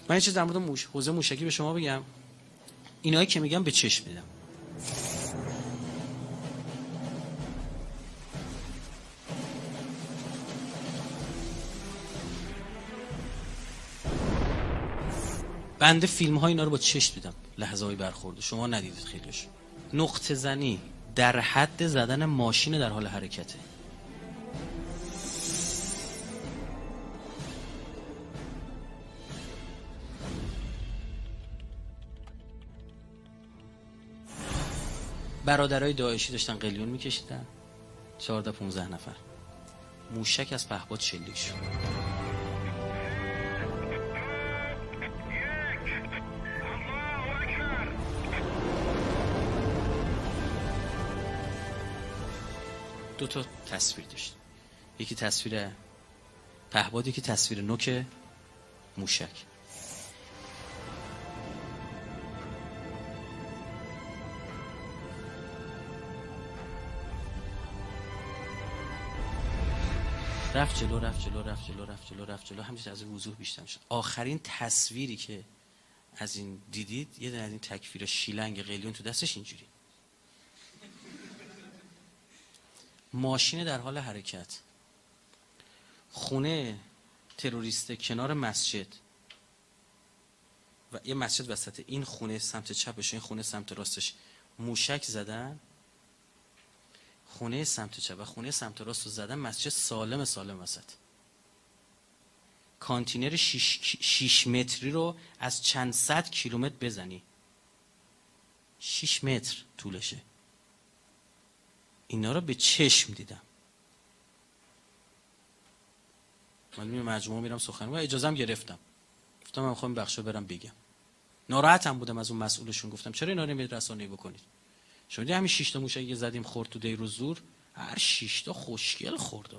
من یه چیز در مورد حوزه موشکی به شما بگم. اینایی که میگم به چشم میدم. بنده فیلم های اینا رو با چشم دیدم، لحظه های برخورد. شما ندیدید خیلیش. نقطه زنی در حد زدن ماشین در حال حرکته. برادرای داعشی داشتن قلیون میکشیدن، 14-15 نفر، موشک از پهپاد شلیک شد. دو تا تصویر داشت، یکی تصویر پهپاد، یکی تصویر نوک موشک. رفت جلو همینجوری از وضوح بیشتر شد. آخرین تصویری که از این دیدید یه دونه از این تکفیر شیلنگ قلیون تو دستش اینجوری، ماشین در حال حرکت، خونه تروریست کنار مسجد و یه مسجد وسط، این خونه سمت چپش، این خونه سمت راستش موشک زدن، خونه سمت چپ و خونه سمت راست رو زدن، مسجد سالم وسط. کانتینر 6 متری رو از چند صد کیلومتر بزنی، 6 متر طولشه. اینا رو به چشم دیدم. من می مجموعه میرم سخنرانی و اجازه‌ام گرفتم، گفتم من می‌خوام بخشو برم بگم. ناراحتم بودم از اون مسئولشون، گفتم چرا اینا رو نمی‌رید رسانه‌ای بکنید؟ شما دیدید همین 6 تا موشکی که زدیم خورد تو دیر و زور، هر 6 تا خوشگل خورد.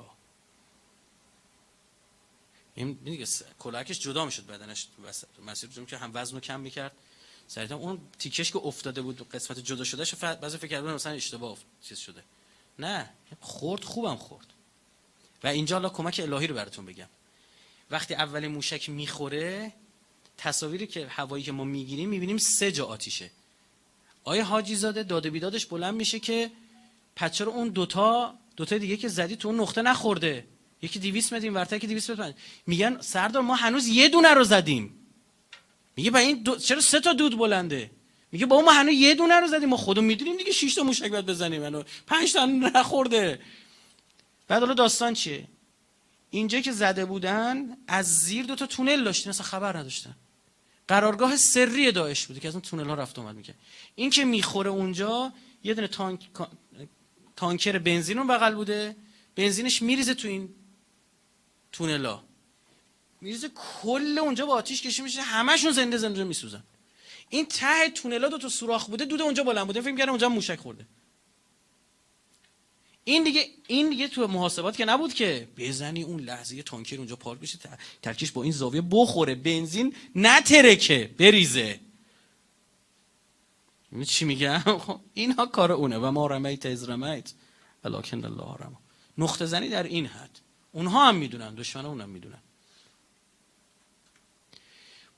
این دیگه کلاهش جدا میشد بدنش تو مسیر جون که هم وزن رو کم می‌کرد. سریعا اون تیکش که افتاده بود قسمت جدا شدهش بعضی فکر کردن مثلا اشتباه چیز شده، نه خورد، خوبم خورد. و اینجا الله کمک الهی رو براتون بگم، وقتی اول موشک میخوره، تصاویری که هوایی که ما میگیریم میبینیم 3 جا آتیشه. آیه حاجی زاده داد و بیدادش بلند میشه که پچه رو اون دوتا دیگه که زدی تو اون نقطه نخورده، یکی 200 متر این ورتر که 200 متر. میگن سردار ما هنوز یه دونه رو زدیم. میگه با این چرا 3 تا دود بلنده؟ میگه با ما هنوز یه دونه رو زدیم، ما خودمون میدونیم دیگه 6 تا موشک باید بزنیم، منو 5 تا نخورده. بعد حالا داستان چیه؟ اینجا که زده بودن از زیر 2 تا تونل داشتن، اصلا خبر نداشتن. قرارگاه سری داعش بوده که از اون تونل ها رفت اومد میکنه. این که میخوره اونجا یه دونه تانکر بنزین اون بغل بوده، بنزینش میریزه تو این تونلا، میریزه کل اونجا با آتیش کشی میشه، همشون زنده میسوزن. این ته تونلا 2 تا سوراخ بوده، دود اونجا بلند بوده، فکر می‌کردن اونجا موشک خورده. این دیگه تو محاسبات که نبود که بزنی اون لحظه تانکر اونجا پارک بشه، ترکیش با این زاویه بخوره، بنزین نترکه بریزه. چی میگم؟ اینها کار اونه. و ما رمیت از رمیت ولکن الله رمی. نقطه زنی در این حد. اونها هم میدونن، دشمنا اونم میدونن.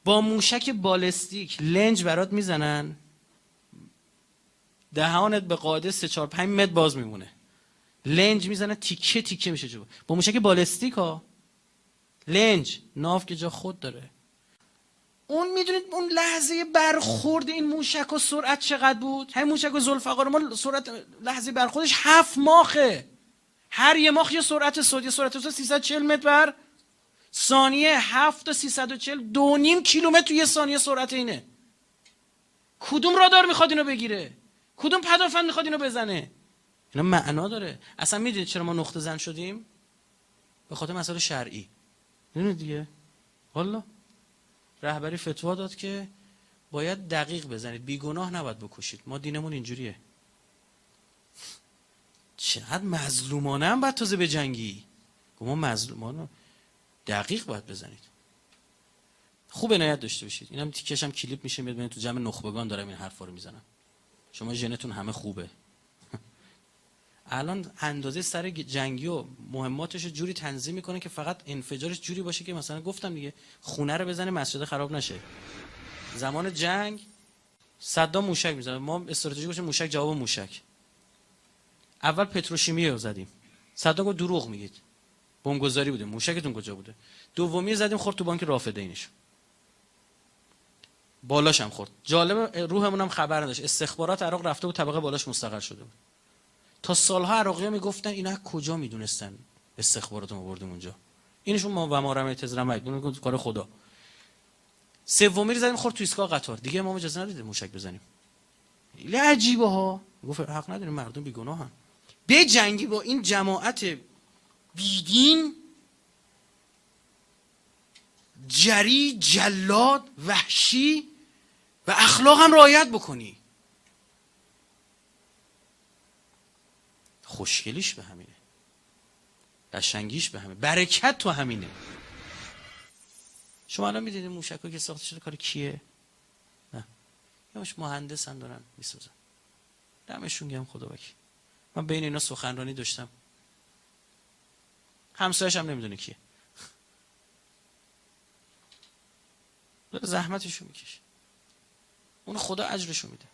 با موشک بالستیک لنج برات میزنن، دهانت به قاعده 3-4-5 متر باز میمونه. لنج میزنه تیکه تیکه میشه جو. با موشک بالستیک ها، لنج ناف که جا خود داره. اون میدونید اون لحظه برخورد این موشک و سرعت چقدر بود؟ همین موشک و ذوالفقار ما سرعت لحظه برخوردش 7 ماخه. هر یه ماخ یه سرعت صوتی، سرعت 340 متر بر ثانیه، 7 تا 340، 2.5 کیلومتر تو یه ثانیه سرعت اینه. کدوم رادار میخواد اینو بگیره؟ کدوم پدافند میخواد اینو بزنه؟ اینا معنا داره. اصلا میدونید چرا ما نقطه زن شدیم؟ به خاطر مسائل شرعی. میدونید دیگه؟ والله رهبری فتوا داد که باید دقیق بزنید، بیگناه نباید بکشید. ما دینمون اینجوریه. چقدر مظلومانه هم باید تازه به جنگی. ما مظلومانه دقیق باید بزنید. خوب عنایت داشته باشید. اینم تیکش هم کلیپ میشه، میاد ببینید تو جمع نخبگان دارم این حرفا رو میزنم. شما ژنتون همه خوبه. الان اندازه سر جنگی و مهماتش رو جوری تنظیم میکنه که فقط انفجارش جوری باشه که مثلا گفتم دیگه خونه رو بزنه مسجد خراب نشه. زمان جنگ صدام موشک میزنه، ما استراتژی گوشه موشک جواب موشک. اول پتروشیمی رو زدیم، صدام گفت دروغ میگید، بمبگذاری بوده، موشکتون کجا بوده؟ دومی زدیم خورد تو بانک رافدینش، بالاش هم خورد. جالب روحمون هم خبر نداشت، استخبارات عراق رفته بود طبقه بالاش مستقر شده بود. تا سالها عراقی‌ها میگفتن اینا کجا میدونستن استخبارات ما بردیم اونجا، اینشون ما و ما رمیت رمید اون کار خدا. سومی رو زدیم خورد تو ایستگاه قطار، دیگه ما اجازه ندیدیم موشک بزنیم. خیلی عجیبه ها، گفت حق نداریم، مردم بیگناهن. به جنگی با این جماعت بیدین، جری، جلاد، وحشی و اخلاق هم رعایت بکنی. خوشگلیش به همینه، قشنگیش به همینه، برکت تو همینه. شما الان میدیدید موشک‌ها که ساخته شده کار کیه؟ نه، یهاش مهندسن دارن میسازن، دمشون گرم خدا وکیل. من بین اینا سخنرانی داشتم، همسایه‌اش هم نمیدونه کیه، زحمتشو میکشه، اون خدا اجرشو میده.